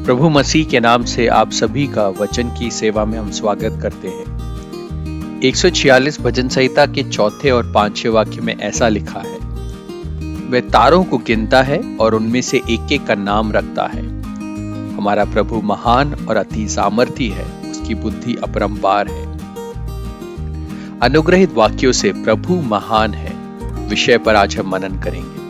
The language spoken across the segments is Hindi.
प्रभु मसीह के नाम से आप सभी का वचन की सेवा में हम स्वागत करते हैं। 146 भजन संहिता के चौथे और पांचवें वाक्य में ऐसा लिखा है, वह तारों को गिनता है और उनमें से एक एक का नाम रखता है। हमारा प्रभु महान और अति सामर्थी है, उसकी बुद्धि अपरंपार है। अनुग्रहित वाक्यों से प्रभु महान है विषय पर आज हम मनन करेंगे।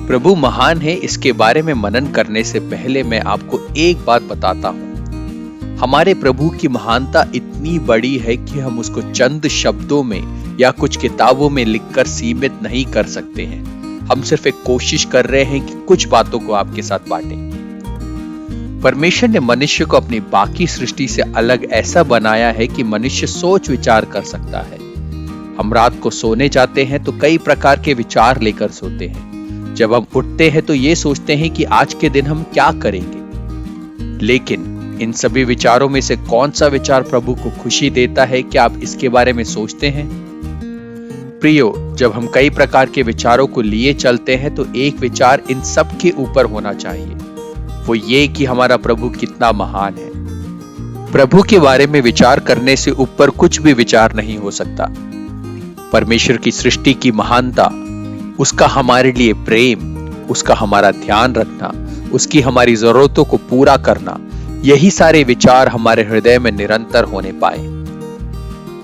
प्रभु महान है, इसके बारे में मनन करने से पहले मैं आपको एक बात बताता हूं। हमारे प्रभु की महानता इतनी बड़ी है कि हम उसको चंद शब्दों में या कुछ किताबों में लिखकर सीमित नहीं कर सकते हैं। हम सिर्फ एक कोशिश कर रहे हैं कि कुछ बातों को आपके साथ बांटें। परमेश्वर ने मनुष्य को अपनी बाकी सृष्टि से अलग ऐसा बनाया है कि मनुष्य सोच विचार कर सकता है। हम रात को सोने जाते हैं तो कई प्रकार के विचार लेकर सोते हैं। जब हम उठते हैं तो ये सोचते हैं कि आज के दिन हम क्या करेंगे। लेकिन इन सभी विचारों में से कौन सा विचार प्रभु को खुशी देता है, क्या आप इसके बारे में सोचते हैं? प्रियो, जब हम कई प्रकार के विचारों को लिए चलते हैं तो एक विचार इन सब के ऊपर होना चाहिए, वो ये कि हमारा प्रभु कितना महान है। प्रभु के बारे में विचार करने से ऊपर कुछ भी विचार नहीं हो सकता। परमेश्वर की सृष्टि की महानता, उसका हमारे लिए प्रेम, उसका हमारा ध्यान रखना, उसकी हमारी जरूरतों को पूरा करना, यही सारे विचार हमारे हृदय में निरंतर होने पाए।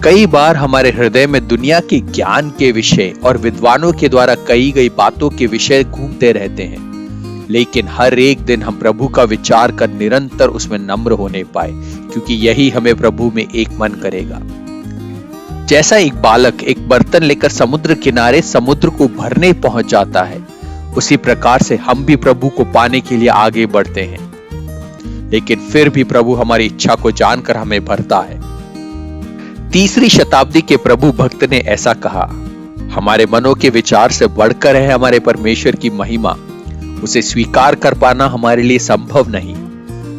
कई बार हमारे हृदय में दुनिया के ज्ञान के विषय और विद्वानों के द्वारा कही गई बातों के विषय घूमते रहते हैं, लेकिन हर एक दिन हम प्रभु का विचार कर निरंतर उसमें नम्र होने पाए, क्योंकि यही हमें प्रभु में एक मन करेगा। जैसा एक बालक एक बर्तन लेकर समुद्र किनारे समुद्र को भरने पहुंच जाता है, उसी प्रकार से हम भी प्रभु को पाने के लिए आगे बढ़ते हैं। लेकिन फिर भी प्रभु हमारी इच्छा को जानकर हमें भरता है। 3री शताब्दी के प्रभु भक्त ने ऐसा कहा, हमारे मनों के विचार से बढ़कर है हमारे परमेश्वर की महिमा, उसे स्वीकार कर पाना हमारे लिए संभव नहीं।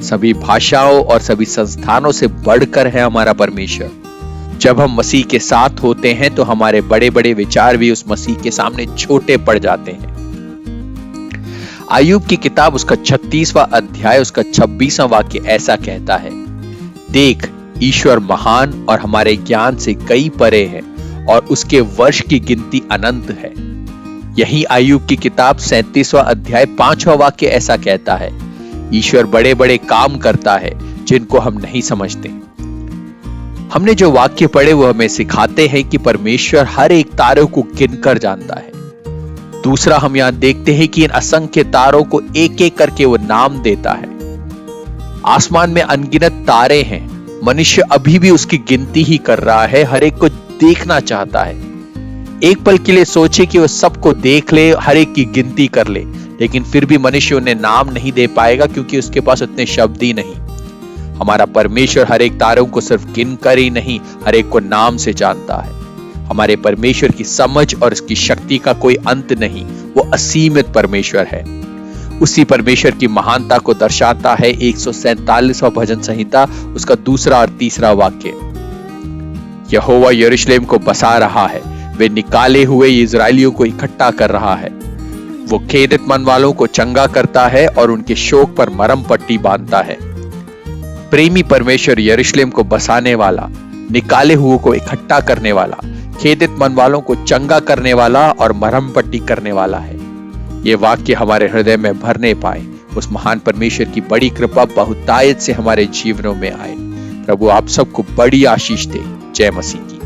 सभी भाषाओं और सभी संस्थानों से बढ़कर है हमारा परमेश्वर। जब हम मसीह के साथ होते हैं तो हमारे बड़े बड़े विचार भी उस मसीह के सामने छोटे पड़ जाते हैं। अय्यूब की किताब उसका 36वां अध्याय उसका 26वां वाक्य ऐसा कहता है, देख, ईश्वर महान और हमारे ज्ञान से कई परे है और उसके वर्ष की गिनती अनंत है। यही अय्यूब की किताब 37वां अध्याय 5वां वाक्य ऐसा कहता है, ईश्वर बड़े बड़े काम करता है जिनको हम नहीं समझते। हमने जो वाक्य पढ़े वो हमें सिखाते हैं कि परमेश्वर हर एक तारों को गिनकर जानता है। दूसरा, हम यहां देखते हैं कि इन असंख्य तारों को एक एक करके वो नाम देता है। आसमान में अनगिनत तारे हैं, मनुष्य अभी भी उसकी गिनती ही कर रहा है, हर एक को देखना चाहता है। एक पल के लिए सोचे कि वो सबको देख ले, हर एक की गिनती कर ले, लेकिन फिर भी मनुष्य उन्हें नाम नहीं दे पाएगा क्योंकि उसके पास उतने शब्द ही नहीं। हमारा परमेश्वर हर एक तारों को सिर्फ गिनकर ही नहीं, हर एक को नाम से जानता है। हमारे परमेश्वर की समझ और उसकी शक्ति का कोई अंत नहीं, वो असीमित परमेश्वर है। उसी परमेश्वर की महानता को दर्शाता है 147वां भजन संहिता उसका 2रा और 3रा वाक्य। यहोवा यरूशलेम को बसा रहा है, वे निकाले हुए इजरायलियों को इकट्ठा कर रहा है। वो खेदित मन वालों को चंगा करता है और उनके शोक पर मरहम पट्टी बांधता है। प्रेमी परमेश्वर यरूशलेम को बसाने वाला, निकाले हुए को इकट्ठा करने वाला, खेदित मन वालों को चंगा करने वाला और मरहम पट्टी करने वाला है। ये वाक्य हमारे हृदय में भरने पाए, उस महान परमेश्वर की बड़ी कृपा बहुतायत से हमारे जीवनों में आए। प्रभु आप सबको बड़ी आशीष दे। जय मसीह की।